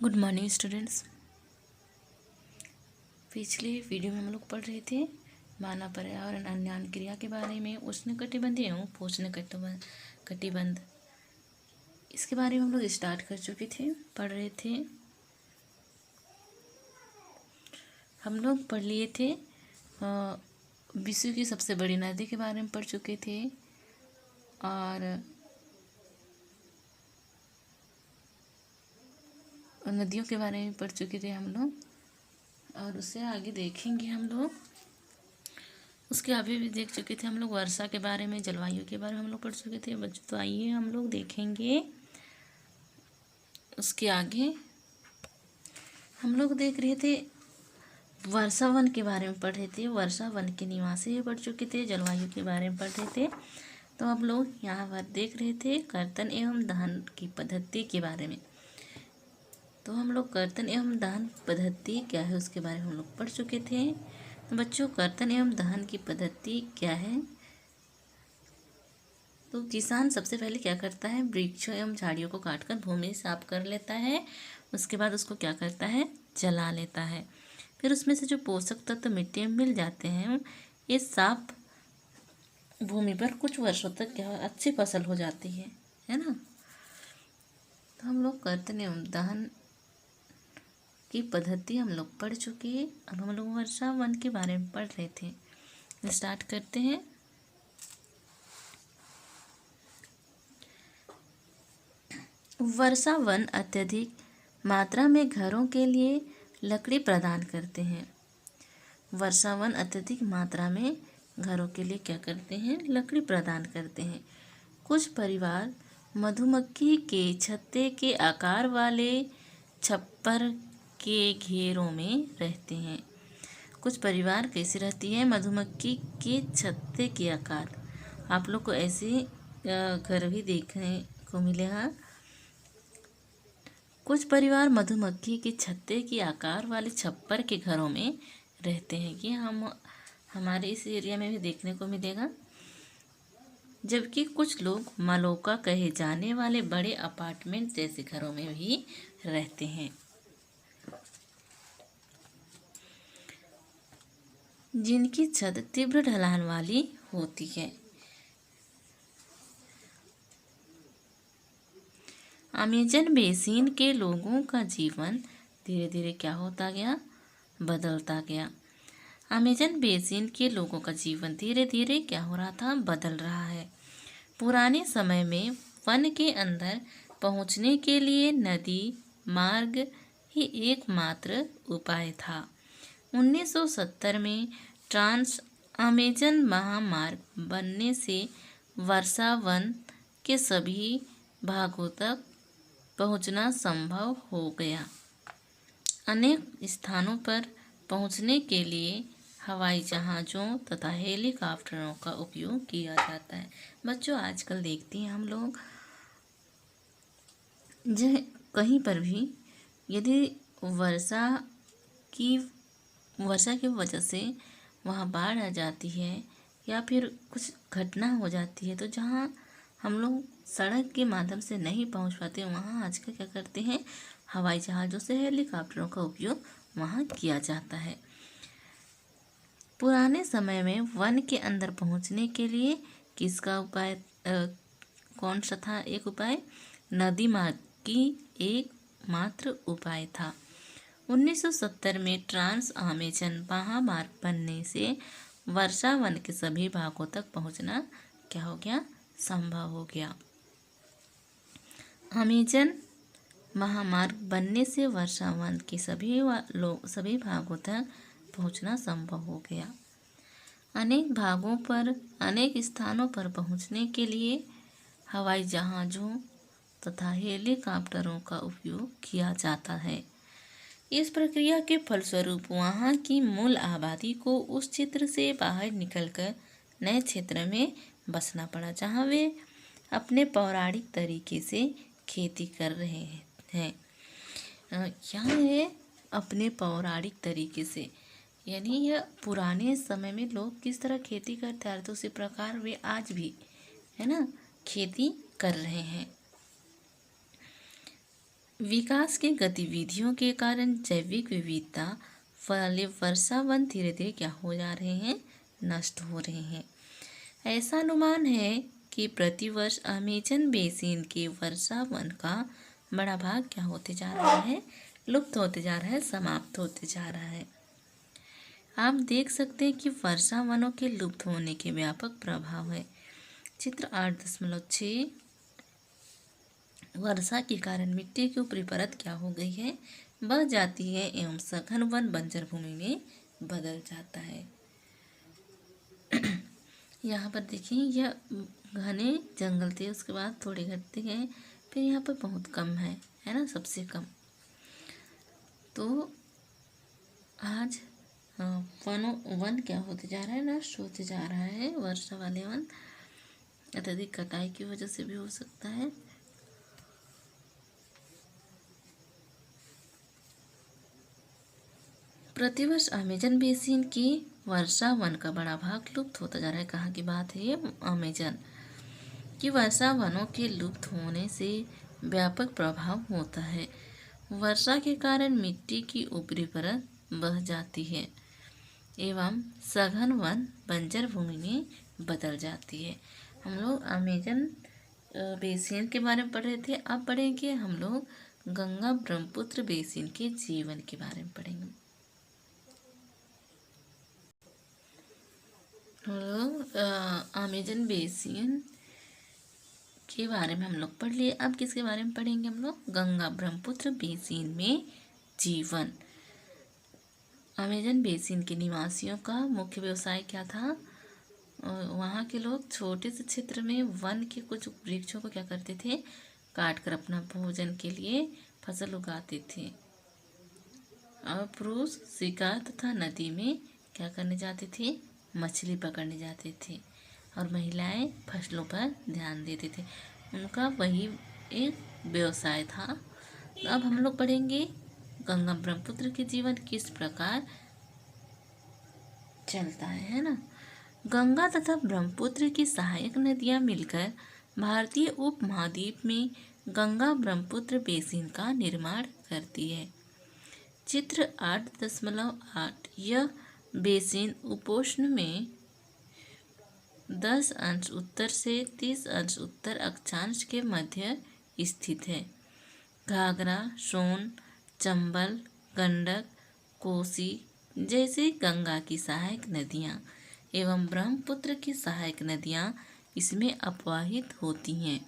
Good morning students. पिछले video में हम लोग पढ़ रहे थे मानव पर्यावरण अन्य क्रिया के बारे में, उष्णकटिबंधीय एवं पोषण कटिबंध। इसके बारे में हम लोग स्टार्ट कर चुके थे, पढ़ रहे थे। हम लोग पढ़ लिए थे विश्व की सबसे बड़ी नदी के बारे में पढ़ चुके थे और नदियों के बारे में पढ़ चुके थे हम लोग, और उससे आगे देखेंगे हम लोग। उसके अभी भी देख चुके थे हम लोग वर्षा के बारे में, जलवायु के बारे में हम लोग पढ़ चुके थे बच्चों। तो आइए हम लोग देखेंगे उसके आगे। हम लोग देख रहे थे वर्षा वन के बारे में पढ़ रहे थे, वर्षा वन के निवासी पढ़ चुके थे, जलवायु के बारे में पढ़ रहे थे। तो हम लोग यहाँ पर देख रहे थे कर्तन एवं दहन की पद्धति के बारे में। तो हम लोग कर्तन एवं दहन पद्धति क्या है उसके बारे में हम लोग पढ़ चुके थे। तो बच्चों, कर्तन एवं दहन की पद्धति क्या है? तो किसान सबसे पहले क्या करता है, वृक्षों एवं झाड़ियों को काटकर भूमि साफ कर लेता है। उसके बाद उसको क्या करता है, जला लेता है। फिर उसमें से जो पोषक तत्व मिट्टी में मिल जाते हैं, ये साफ भूमि पर कुछ वर्षों तक क्या अच्छी फसल हो जाती है ना। तो हम लोग कर्तन एवं दहन की पद्धति हम लोग पढ़ चुके हैं। अब हम लोग वर्षा वन के बारे में पढ़ रहे थे। स्टार्ट करते हैं। वर्षा वन अत्यधिक मात्रा में घरों के लिए लकड़ी प्रदान करते हैं। वर्षा वन अत्यधिक मात्रा में घरों के लिए क्या करते हैं, लकड़ी प्रदान करते हैं। कुछ परिवार मधुमक्खी के छत्ते के आकार वाले छप्पर के घेरों में रहते हैं। कुछ परिवार कैसी रहती है, मधुमक्खी के छत्ते के आकार। आप लोग को ऐसे घर भी देखने को मिलेगा। कुछ परिवार मधुमक्खी के छत्ते के आकार वाले छप्पर के घरों में रहते हैं। कि हमारे इस एरिया में भी देखने को मिलेगा। जबकि कुछ लोग मलोका कहे जाने वाले बड़े अपार्टमेंट जैसे घरों में भी रहते हैं, जिनकी छत तीव्र ढलान वाली होती है। अमेजन बेसिन के लोगों का जीवन धीरे धीरे क्या होता गया, बदलता गया। अमेजन बेसिन के लोगों का जीवन धीरे धीरे क्या हो रहा था, बदल रहा है। पुराने समय में वन के अंदर पहुंचने के लिए नदी मार्ग ही एकमात्र उपाय था। 1970 में ट्रांस अमेजन महामार्ग बनने से वर्षा वन के सभी भागों तक पहुंचना संभव हो गया। अनेक स्थानों पर पहुंचने के लिए हवाई जहाज़ों तथा हेलीकॉप्टरों का उपयोग किया जाता है। बच्चों, आजकल देखते हैं हम लोग कहीं पर भी यदि वर्षा की वजह से वहाँ बाढ़ आ जाती है या फिर कुछ घटना हो जाती है, तो जहाँ हम लोग सड़क के माध्यम से नहीं पहुँच पाते, वहाँ आजकल क्या करते हैं, हवाई जहाज़ों से हेलीकॉप्टरों का उपयोग वहाँ किया जाता है। पुराने समय में वन के अंदर पहुँचने के लिए किसका उपाय कौन सा था, एक उपाय नदी मार्ग की एकमात्र उपाय था। 1970 में ट्रांस अमेजन महामार्ग बनने से वर्षा वन के सभी भागों तक पहुंचना क्या हो गया, संभव हो गया। अमेजन महामार्ग बनने से वर्षा वन के सभी भागों तक पहुंचना संभव हो गया। अनेक स्थानों पर पहुंचने के लिए हवाई जहाज़ों तथा हेलीकॉप्टरों का उपयोग किया जाता है। इस प्रक्रिया के फलस्वरूप वहाँ की मूल आबादी को उस क्षेत्र से बाहर निकलकर नए क्षेत्र में बसना पड़ा, जहाँ वे अपने पौराणिक तरीके से खेती कर रहे हैं। यहाँ है अपने पौराणिक तरीके से, यानी यह पुराने समय में लोग किस तरह खेती करते आ रहे थे, उसी प्रकार वे आज भी है ना खेती कर रहे हैं। विकास की गतिविधियों के कारण जैविक विविधता वाले वर्षा वन धीरे धीरे क्या हो जा रहे हैं, नष्ट हो रहे हैं। ऐसा अनुमान है कि प्रतिवर्ष अमेजन बेसिन के वर्षा वन का बड़ा भाग क्या होते जा रहा है, लुप्त होते जा रहा है, समाप्त होते जा रहा है। आप देख सकते हैं कि वर्षा वनों के लुप्त होने के व्यापक प्रभाव है। चित्र 8.6 वर्षा के कारण मिट्टी की ऊपरी परत क्या हो गई है, बह जाती है एवं सघन वन बंजर भूमि में बदल जाता है। यहाँ पर देखिए, यह घने जंगल थे, उसके बाद थोड़े घटते गए, फिर यहाँ पर बहुत कम है ना, सबसे कम। तो आज वन क्या होते जा रहा है, नष्ट होते जा रहा है। वर्षा वाले वन अत्यधिक कटाई की वजह से भी हो सकता है। प्रतिवर्ष अमेजन बेसिन की वर्षा वन का बड़ा भाग लुप्त होता जा रहा है। कहाँ की बात है ये, अमेजन की वर्षा वनों के लुप्त होने से व्यापक प्रभाव होता है। वर्षा के कारण मिट्टी की ऊपरी परत बह जाती है एवं सघन वन बंजर भूमि में बदल जाती है। हम लोग अमेजन बेसिन के बारे में पढ़ रहे थे, अब पढ़ेंगे हम लोग गंगा ब्रह्मपुत्र बेसिन के जीवन के बारे में पढ़ेंगे। हम लोग अमेजन बेसिन के बारे में हम लोग पढ़ लिए। अब किसके बारे में पढ़ेंगे हम लोग, गंगा ब्रह्मपुत्र बेसिन में जीवन। अमेजन बेसिन के निवासियों का मुख्य व्यवसाय क्या था, वहाँ के लोग छोटे से क्षेत्र में वन के कुछ वृक्षों को क्या करते थे, काट कर अपना भोजन के लिए फसल उगाते थे। और पुरुष शिकार तथा नदी में क्या करने जाते थे, मछली पकड़ने जाते थे, और महिलाएं फसलों पर ध्यान देते थे। उनका वही एक व्यवसाय था। अब हम लोग पढ़ेंगे गंगा ब्रह्मपुत्र के जीवन किस प्रकार चलता है ना। गंगा तथा ब्रह्मपुत्र की सहायक नदियां मिलकर भारतीय उपमहाद्वीप में गंगा ब्रह्मपुत्र बेसिन का निर्माण करती है। चित्र 8.8 यह बेसिन उपोष्ण में 10 अंश उत्तर से 30 अंश उत्तर अक्षांश के मध्य स्थित है। घाघरा, सोन, चंबल, गंडक, कोसी जैसे गंगा की सहायक नदियाँ एवं ब्रह्मपुत्र की सहायक नदियाँ इसमें अपवाहित होती हैं।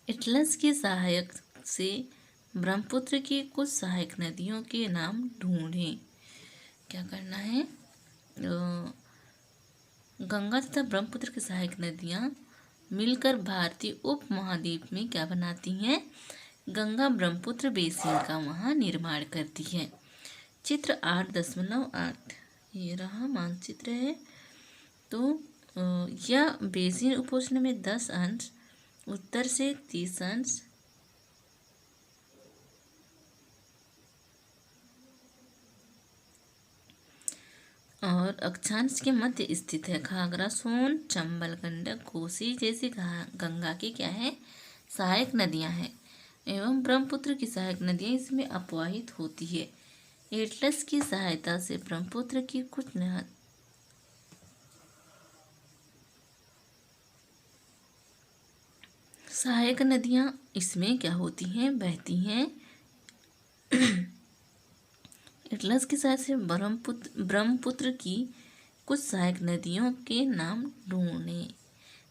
एटलस की सहायक से ब्रह्मपुत्र की कुछ सहायक नदियों के नाम ढूंढें। क्या करना है, गंगा तथा ब्रह्मपुत्र की सहायक नदियाँ मिलकर भारतीय उपमहाद्वीप में क्या बनाती हैं, गंगा ब्रह्मपुत्र बेसिन का वहाँ निर्माण करती है। चित्र 8.8 ये रहा मानचित्र है। तो यह बेसिन उपोष्ण में 10 अंश उत्तर से 30 अंश और अक्षांश के मध्य स्थित है। घाघरा, सोन, चंबल, गंडक, कोसी जैसी गंगा की क्या है, सहायक नदियां हैं एवं ब्रह्मपुत्र की सहायक नदियां इसमें अपवाहित होती है। एटलस की सहायता से ब्रह्मपुत्र की कुछ सहायक नदियां इसमें क्या होती हैं, बहती हैं। एटलस की सहायता से ब्रह्मपुत्र की कुछ सहायक नदियों के नाम ढूंढें।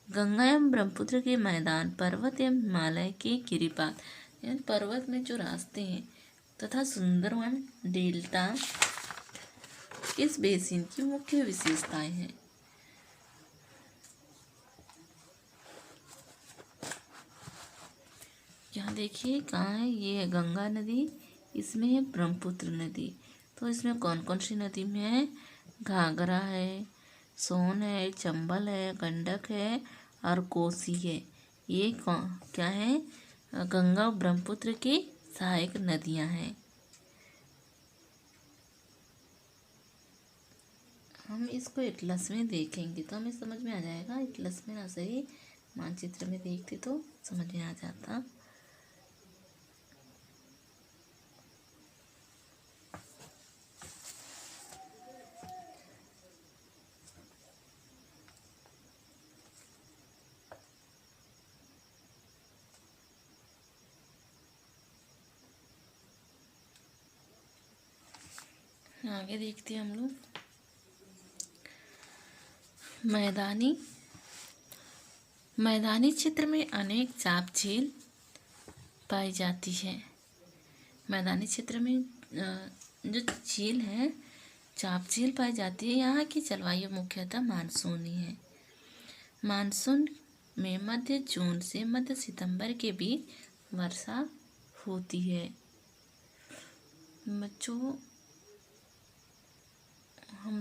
गंगा एवं ब्रह्मपुत्र के मैदान, पर्वत एवं हिमालय के गिरिपात यानी पर्वत में जो रास्ते हैं तथा सुंदरवन डेल्टा इस बेसिन की मुख्य विशेषताएं हैं। यहाँ देखिए कहाँ है, ये है गंगा नदी, इसमें है ब्रह्मपुत्र नदी। तो इसमें कौन कौन सी नदी में है, घाघरा है, सोन है, चंबल है, गंडक है और कोसी है। ये क्या है, गंगा और ब्रह्मपुत्र की सहायक नदियां हैं। हम इसको एटलस में देखेंगे तो हमें समझ में आ जाएगा। एटलस में ना सही मानचित्र में देखते तो समझ में आ जाता। आगे देखते हैं हम लोग। मैदानी क्षेत्र में अनेक चाप झील पाई जाती है। मैदानी क्षेत्र में जो झील है, चाप झील पाई जाती है। यहाँ की जलवायु मुख्यतः मानसूनी है। मानसून में मध्य जून से मध्य सितंबर के बीच वर्षा होती है। बच्चों, हम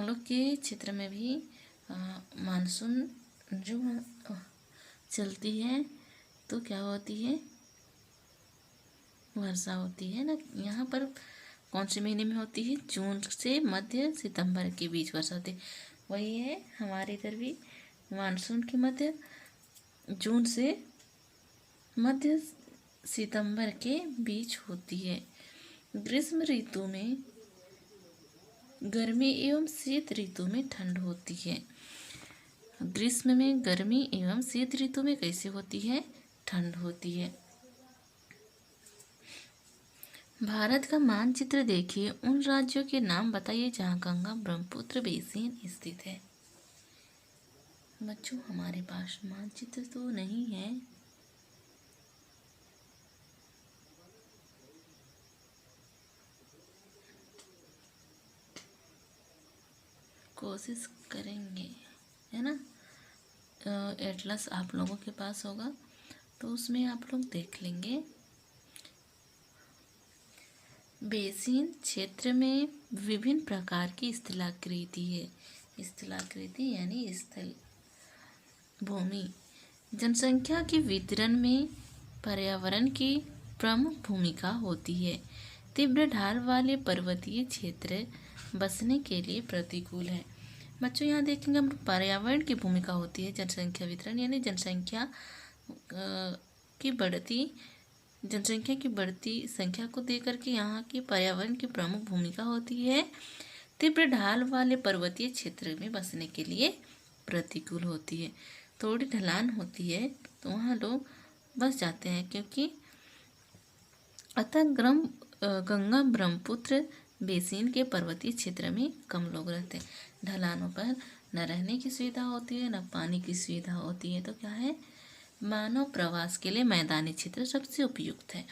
लोग के क्षेत्र में भी मानसून जो चलती है तो क्या होती है, वर्षा होती है ना। यहाँ पर कौन से महीने में होती है? जून से मध्य सितंबर के बीच वर्षा होती है। वही है हमारे इधर भी, मानसून की मध्य जून से मध्य सितंबर के बीच होती है। ग्रीष्म ऋतु में गर्मी एवं शीत ऋतु में ठंड होती है। ग्रीष्म में गर्मी एवं शीत ऋतु में कैसे होती है? ठंड होती है। भारत का मानचित्र देखिए, उन राज्यों के नाम बताइए जहाँ गंगा ब्रह्मपुत्र बेसिन स्थित है। बच्चों, हमारे पास मानचित्र तो नहीं है, कोशिश करेंगे, है ना। एटलस आप लोगों के पास होगा तो उसमें आप लोग देख लेंगे। बेसिन क्षेत्र में विभिन्न प्रकार की स्थलाकृति है। स्थलाकृति यानी स्थल भूमि। जनसंख्या के वितरण में पर्यावरण की प्रमुख भूमिका होती है। तीव्र ढाल वाले पर्वतीय क्षेत्र बसने के लिए प्रतिकूल है। बच्चों, यहाँ देखेंगे हम पर्यावरण की भूमिका होती है जनसंख्या वितरण, यानी जनसंख्या की बढ़ती संख्या को देकर के यहाँ की पर्यावरण की प्रमुख भूमिका होती है। तीव्र ढाल वाले पर्वतीय क्षेत्र में बसने के लिए प्रतिकूल होती है। थोड़ी ढलान होती है तो वहाँ लोग बस जाते हैं, क्योंकि अतः गंगा ब्रह्मपुत्र बेसिन के पर्वतीय क्षेत्र में कम लोग रहते हैं। ढलानों पर न रहने की सुविधा होती है, न पानी की सुविधा होती है, तो क्या है, मानव प्रवास के लिए मैदानी क्षेत्र सबसे उपयुक्त है।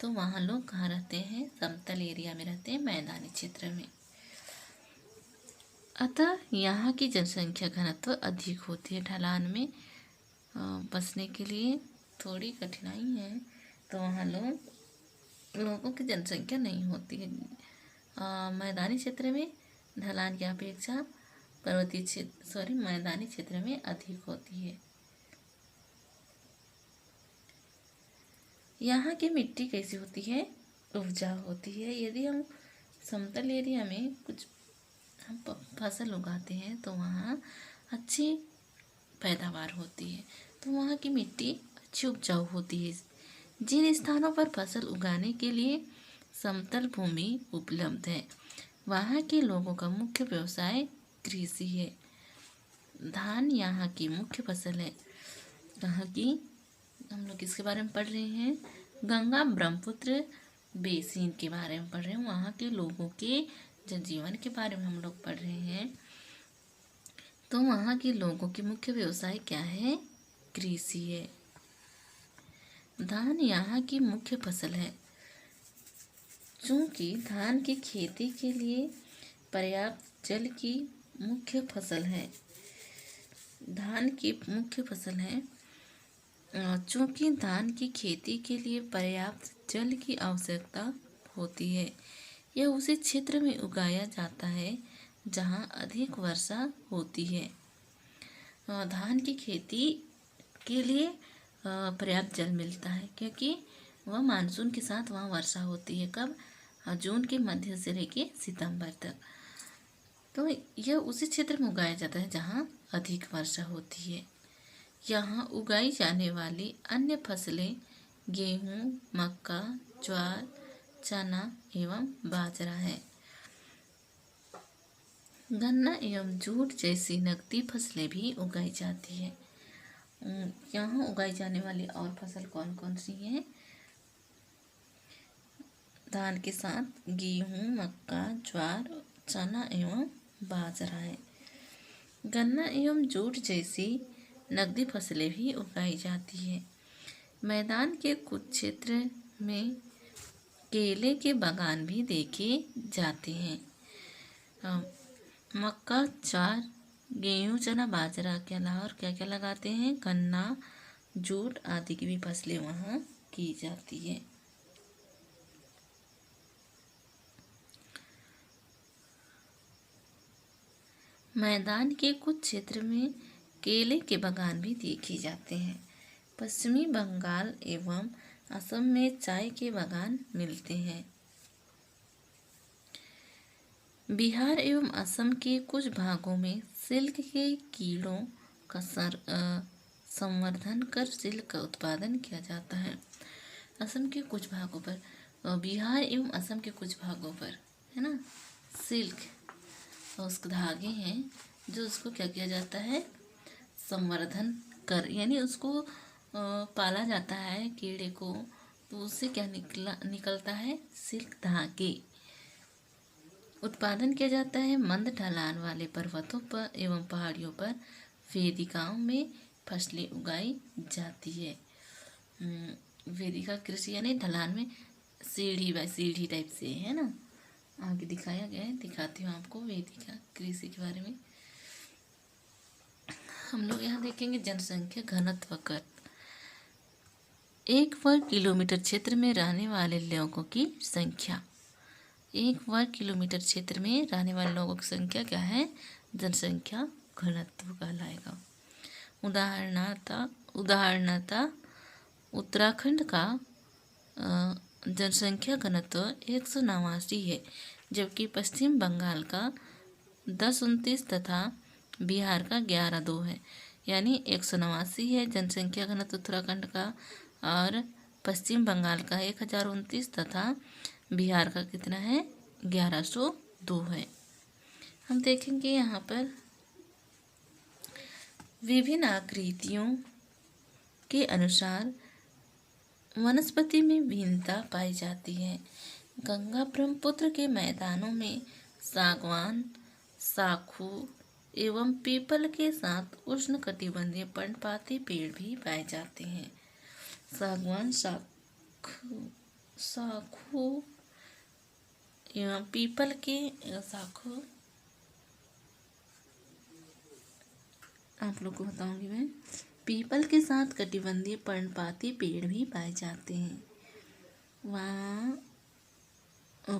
तो वहाँ लोग कहाँ रहते हैं? समतल एरिया में रहते हैं, मैदानी क्षेत्र में। अतः यहाँ की जनसंख्या घनत्व अधिक होती है। ढलान में बसने के लिए थोड़ी कठिनाई है, तो वहाँ लोगों की जनसंख्या नहीं होती है। मैदानी क्षेत्र में ढलान की अपेक्षा मैदानी क्षेत्र में अधिक होती है। यहाँ की मिट्टी कैसी होती है? उपजाऊ होती है। यदि हम समतल एरिया में कुछ हम फसल उगाते हैं तो वहाँ अच्छी पैदावार होती है, तो वहाँ की मिट्टी अच्छी उपजाऊ होती है। जिन स्थानों पर फसल उगाने के लिए समतल भूमि उपलब्ध है, वहाँ के लोगों का मुख्य व्यवसाय कृषि है। धान यहाँ की मुख्य फसल है। कहाँ की? हम लोग किसके बारे में पढ़ रहे हैं? गंगा ब्रह्मपुत्र बेसिन के बारे में पढ़ रहे हैं। वहाँ के लोगों के जनजीवन के बारे में हम लोग पढ़ रहे हैं। तो वहाँ के लोगों के मुख्य व्यवसाय क्या है? कृषि है। धान यहाँ की मुख्य फसल है। चूँकि धान की खेती के लिए पर्याप्त जल की मुख्य फसल है, धान की मुख्य फसल है। चूँकि धान की खेती के लिए पर्याप्त जल की आवश्यकता होती है, यह उसी क्षेत्र में उगाया जाता है जहाँ अधिक वर्षा होती है। धान की खेती के लिए पर्याप्त जल मिलता है, क्योंकि वह मानसून के साथ वहाँ वर्षा होती है। कब? जून के मध्य से लेके सितंबर तक। तो यह उसी क्षेत्र में उगाया जाता है जहाँ अधिक वर्षा होती है। यहाँ उगाई जाने वाली अन्य फसलें गेहूँ, मक्का, ज्वार, चना एवं बाजरा है। गन्ना एवं जूट जैसी नकदी फसलें भी उगाई जाती है। यहाँ उगाई जाने वाली और फसल कौन कौन सी हैं? धान के साथ गेहूँ, मक्का, ज्वार, चना एवं बाजरा है। गन्ना एवं जूट जैसी नकदी फसलें भी उगाई जाती है। मैदान के कुछ क्षेत्र में केले के बागान भी देखे जाते हैं। मक्का, ज्वार, गेहूँ, चना, बाजरा के अलावा और क्या क्या लगाते हैं? गन्ना, जूट आदि की भी फसलें वहाँ की जाती है। मैदान के कुछ क्षेत्र में केले के बागान भी देखे जाते हैं। पश्चिमी बंगाल एवं असम में चाय के बागान मिलते हैं। बिहार एवं असम के कुछ भागों में सिल्क के कीड़ों का संवर्धन कर सिल्क का उत्पादन किया जाता है। असम के कुछ भागों पर, बिहार एवं असम के कुछ भागों पर, है ना, सिल्क और उसके धागे हैं जो उसको क्या किया जाता है? संवर्धन कर, यानी उसको पाला जाता है कीड़े को, तो उससे क्या निकलता है? सिल्क धागे। उत्पादन किया जाता है मंद ढलान वाले पर्वतों पर एवं पहाड़ियों पर वेदिकाओं में फसलें उगाई जाती है। वेदिका कृषि यानी ढलान में सीढ़ी टाइप से, है ना, आगे दिखाया गया है। दिखाती हूँ आपको वेदिका कृषि के बारे में। हम लोग यहाँ देखेंगे जनसंख्या घनत्व कर। 1 वर्ग किलोमीटर क्षेत्र में रहने वाले लोगों की संख्या। 1 वर्ग किलोमीटर क्षेत्र में रहने वाले लोगों की संख्या क्या है? जनसंख्या घनत्व कहलाएगा। उदाहरणतः उत्तराखंड का जनसंख्या घनत्व 189 है, जबकि पश्चिम बंगाल का 1029 तथा बिहार का 1102 है। यानी 189 है जनसंख्या घनत्व उत्तराखंड का, और पश्चिम बंगाल का 1029 तथा बिहार का कितना है? 1102 है। हम देखेंगे यहाँ पर विभिन्न आकृतियों के अनुसार वनस्पति में भिन्नता पाई जाती है। गंगा ब्रह्मपुत्र के मैदानों में सागवान, साखू एवं पीपल के साथ उष्णकटिबंधीय पर्णपाती पेड़ भी पाए जाते हैं। सागवान, साखू एवं पीपल के साखू आप लोग को बताऊंगी मैं। पीपल के साथ कटिबंधीय पर्णपाती पेड़ भी पाए जाते हैं। वहाँ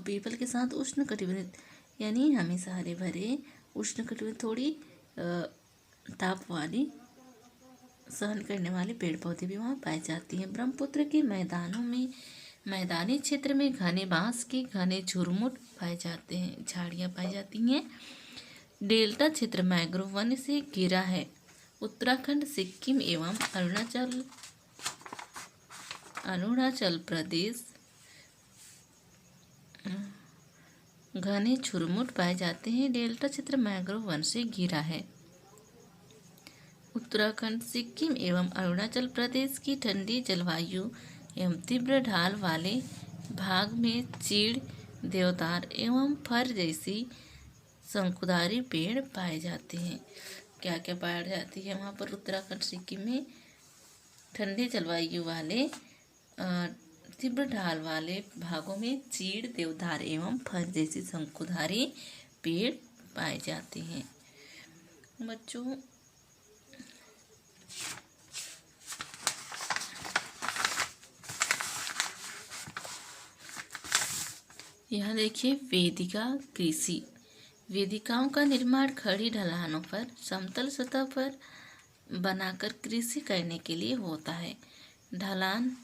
पीपल के साथ उष्ण कटिबंधीय यानी हमेशा हरे भरे उष्ण कटिबंधीय थोड़ी ताप वाली सहन करने वाले पेड़ पौधे भी वहाँ पाए जाती हैं। ब्रह्मपुत्र के मैदानों में मैदानी क्षेत्र में घने बांस के घने झुरमुट पाए जाते हैं, झाड़ियाँ पाई जाती हैं। डेल्टा क्षेत्र मैंग्रोव वन से घिरा है। उत्तराखंड, सिक्किम एवं अरुणाचल प्रदेश घने झुरमुट पाए जाते हैं। डेल्टा क्षेत्र मैंग्रोव वन से घिरा है। उत्तराखंड, सिक्किम एवं अरुणाचल प्रदेश की ठंडी जलवायु एवं तीव्र ढाल वाले भाग में चीड़, देवदार एवं फर जैसी शंकुधारी पेड़ पाए जाते हैं। क्या क्या पाई जाती है वहाँ पर? उत्तराखंड, सिक्किम में ठंडी जलवायु वाले तीव्र ढाल वाले भागों में चीड़, देवदार एवं फर जैसी शंकुधारी पेड़ पाए जाते हैं। बच्चों, यहाँ देखिए वेदिका कृषि। वेदिकाओं का निर्माण खड़ी ढलानों पर समतल सतह पर बनाकर कृषि करने के लिए होता है। ढलान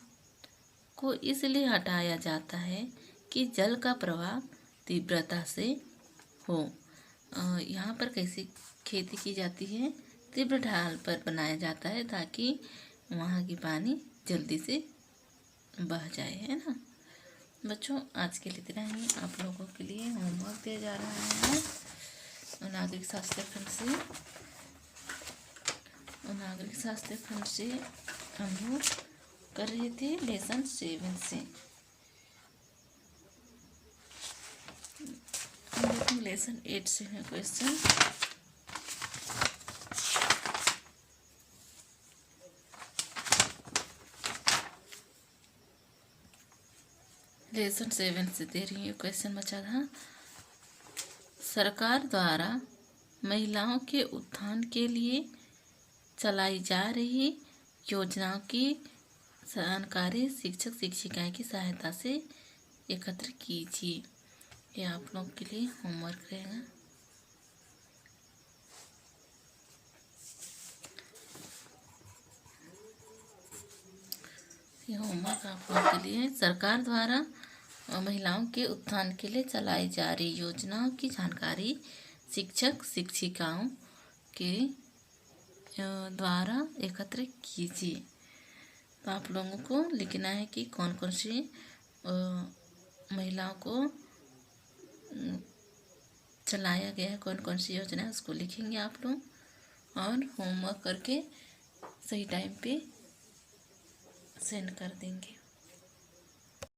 को इसलिए हटाया जाता है कि जल का प्रवाह तीव्रता से हो। यहाँ पर कैसी खेती की जाती है? तीव्र ढाल पर बनाया जाता है ताकि वहाँ की पानी जल्दी से बह जाए, है ना। बच्चों, आज के लिए इतना ही। आप लोगों के लिए होमवर्क दिया जा रहा है नागरिक शास्त्र खंड से हम लोग कर रहे थे लेसन 7 से। लेसन 8 से है क्वेश्चन। लेसन 7 से दे रही हूँ क्वेश्चन बचा था। सरकार द्वारा महिलाओं के उत्थान के लिए चलाई जा रही योजनाओं की जानकारी शिक्षक शिक्षिकाएं की सहायता से एकत्र कीजिए। ये आप लोग के लिए होमवर्क रहेगा। ये होमवर्क आप लोग के लिए। सरकार द्वारा महिलाओं के उत्थान के लिए चलाई जा रही योजनाओं की जानकारी शिक्षक शिक्षिकाओं के द्वारा एकत्र कीजिए। तो आप लोगों को लिखना है कि कौन कौन सी महिलाओं को चलाया गया है, कौन कौन सी योजना है, उसको लिखेंगे आप लोग और होमवर्क करके सही टाइम पे सेंड कर देंगे।